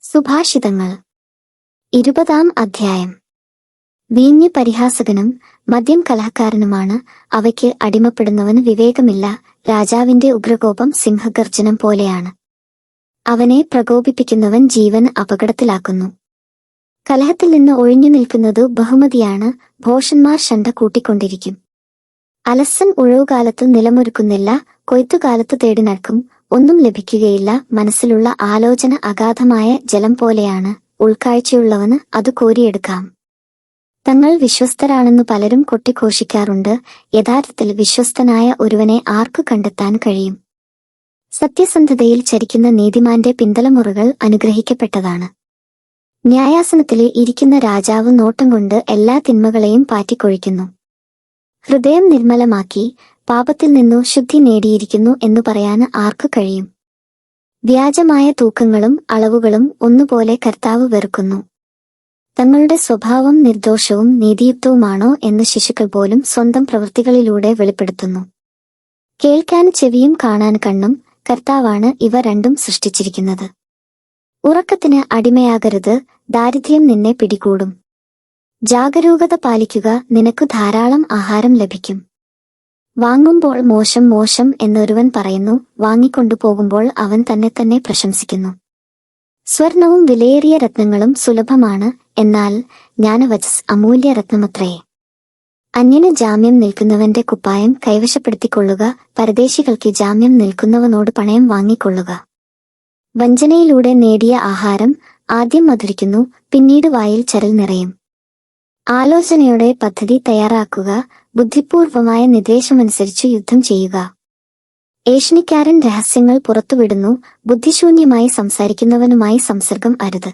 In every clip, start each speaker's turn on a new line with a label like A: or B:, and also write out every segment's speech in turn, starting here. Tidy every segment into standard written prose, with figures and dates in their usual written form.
A: സുഭാഷിതങ്ങൾ 20-ാം അധ്യായം. വീഞ്ഞ് പരിഹാസകനും മദ്യം കലഹക്കാരനുമാണ്, അവയ്ക്ക് അടിമപ്പെടുന്നവന് വിവേകമില്ല. രാജാവിന്റെ ഉഗ്രകോപം സിംഹഗർജനം പോലെയാണ്. അവനെ പ്രകോപിപ്പിക്കുന്നവൻ ജീവൻ അപകടത്തിലാക്കുന്നു. കലഹത്തിൽ നിന്ന് ഒഴിഞ്ഞു നിൽക്കുന്നതു ബഹുമതിയാണ്. ഭോഷന്മാർ ശണ്ട കൂട്ടിക്കൊണ്ടിരിക്കും. അലസൻ ഉഴവുകാലത്ത് നിലമൊരുക്കുന്നില്ല, കൊയ്ത്തുകാലത്ത് തേടി നടക്കും, ഒന്നും ലഭിക്കുകയില്ല. മനസ്സിലുള്ള ആലോചന അഗാധമായ ജലം പോലെയാണ്, ഉൾക്കാഴ്ചയുള്ളവന് അത് കോരിയെടുക്കാം. തങ്ങൾ വിശ്വസ്തരാണെന്നു പലരും കൊട്ടിഘോഷിക്കാറുണ്ട്. യഥാർത്ഥത്തിൽ വിശ്വസ്തനായ ഒരുവനെ ആർക്കു കണ്ടെത്താൻ കഴിയും? സത്യസന്ധതയിൽ ചരിക്കുന്ന നീതിമാന്റെ പിന്തലമുറകൾ അനുഗ്രഹിക്കപ്പെട്ടതാണ്. ന്യായാസനത്തിലെ ഇരിക്കുന്ന രാജാവ് നോട്ടം കൊണ്ട് എല്ലാ തിന്മകളെയും പാറ്റിക്കൊഴിക്കുന്നു. ഹൃദയം നിർമ്മലമാക്കി പാപത്തിൽ നിന്നു ശുദ്ധി നേടിയിരിക്കുന്നു എന്നു പറയാൻ ആർക്കു കഴിയും? വ്യാജമായ തൂക്കങ്ങളും അളവുകളും ഒന്നുപോലെ കർത്താവ് വെറുക്കുന്നു. തങ്ങളുടെ സ്വഭാവം നിർദോഷവും നീതിയുക്തവുമാണോ എന്ന് ശിശുക്കൾ പോലും സ്വന്തം പ്രവൃത്തികളിലൂടെ വെളിപ്പെടുത്തുന്നു. കേൾക്കാൻ ചെവിയും കാണാൻ കണ്ണും, കർത്താവാണ് ഇവ രണ്ടും സൃഷ്ടിച്ചിരിക്കുന്നത്. ഉറക്കത്തിന് അടിമയാകരുത്, ദാരിദ്ര്യം നിന്നെ പിടികൂടും. ജാഗരൂകത പാലിക്കുക, നിനക്കു ധാരാളം ആഹാരം ലഭിക്കും. വാങ്ങുമ്പോൾ മോശം മോശം എന്നൊരുവൻ പറയുന്നു, വാങ്ങിക്കൊണ്ടുപോകുമ്പോൾ അവൻ തന്നെ പ്രശംസിക്കുന്നു. സ്വർണവും വിലയേറിയ രത്നങ്ങളും സുലഭമാണ്, എന്നാൽ ജ്ഞാനവചസ് അമൂല്യ രത്നമത്രേ. അന്യന് ജാമ്യം നിൽക്കുന്നവന്റെ കുപ്പായം കൈവശപ്പെടുത്തിക്കൊള്ളുക, പരദേശികൾക്ക് ജാമ്യം നിൽക്കുന്നവനോട് പണയം വാങ്ങിക്കൊള്ളുക. വഞ്ചനയിലൂടെ നേടിയ ആഹാരം ആദ്യം മധുരിക്കുന്നു, പിന്നീട് വായിൽ ചരൽ നിറയും. ആലോചനയോടെ പദ്ധതി തയ്യാറാക്കുക, ബുദ്ധിപൂർവമായ നിർദ്ദേശമനുസരിച്ച് യുദ്ധം ചെയ്യുക. ഏഷണിക്കാരൻ രഹസ്യങ്ങൾ പുറത്തുവിടുന്നു, ബുദ്ധിശൂന്യമായി സംസാരിക്കുന്നവനുമായി സംസർഗം അരുത്.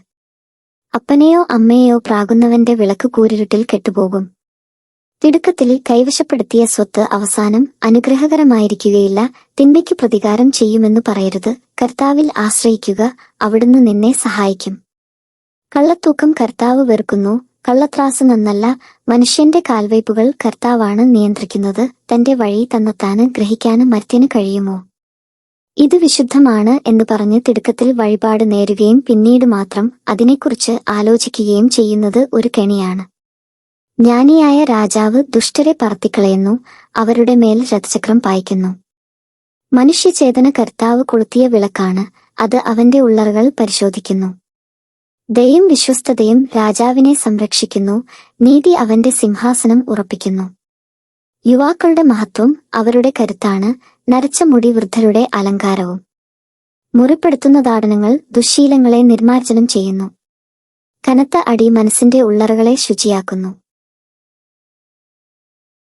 A: അപ്പനെയോ അമ്മയെയോ പ്രാകുന്നവന്റെ വിളക്ക് കൂരിരുട്ടിൽ കെട്ടുപോകും. തിടുക്കത്തിൽ കൈവശപ്പെടുത്തിയ സ്വത്ത് അവസാനം അനുഗ്രഹകരമായിരിക്കുകയില്ല. തിന്മയ്ക്ക് പ്രതികാരം ചെയ്യുമെന്നു പറയരുത്. കർത്താവിൽ ആശ്രയിക്കുക, അവിടുന്ന് നിന്നെ സഹായിക്കും. കള്ളത്തൂക്കം കർത്താവ് വെറുക്കുന്നു, കള്ളത്രാസ് നന്നല്ല. മനുഷ്യന്റെ കാൽവയ്പുകൾ കർത്താവാണ് നിയന്ത്രിക്കുന്നത്. തന്റെ വഴി തന്നെത്താന് ഗ്രഹിക്കാന് മർത്യന് കഴിയുമോ? ഇത് വിശുദ്ധമാണ് എന്ന് പറഞ്ഞ് തിടുക്കത്തിൽ വഴിപാട് നേരുകയും പിന്നീട് മാത്രം അതിനെക്കുറിച്ച് ആലോചിക്കുകയും ചെയ്യുന്നത് ഒരു കെണിയാണ്. ജ്ഞാനിയായ രാജാവ് ദുഷ്ടരെ പറത്തിക്കളയുന്നു, അവരുടെ മേൽ രഥചക്രം പായിക്കുന്നു. മനുഷ്യചേതന കർത്താവ് കൊളുത്തിയ വിളക്കാണ്, അത് അവന്റെ ഉള്ളറകൾ പരിശോധിക്കുന്നു. ദയയും വിശ്വസ്തതയും രാജാവിനെ സംരക്ഷിക്കുന്നു, നീതി അവന്റെ സിംഹാസനം ഉറപ്പിക്കുന്നു. യുവാക്കളുടെ മഹത്വം അവരുടെ കരുത്താണ്, നരച്ച മുടി വൃദ്ധരുടെ അലങ്കാരവും. മുറിപ്പെടുത്തുന്ന താടനങ്ങൾ ദുശ്ശീലങ്ങളെ നിർമാർജനം ചെയ്യുന്നു. കനത്ത അടി മനസ്സിന്റെ ഉള്ളറകളെ ശുചിയാക്കുന്നു.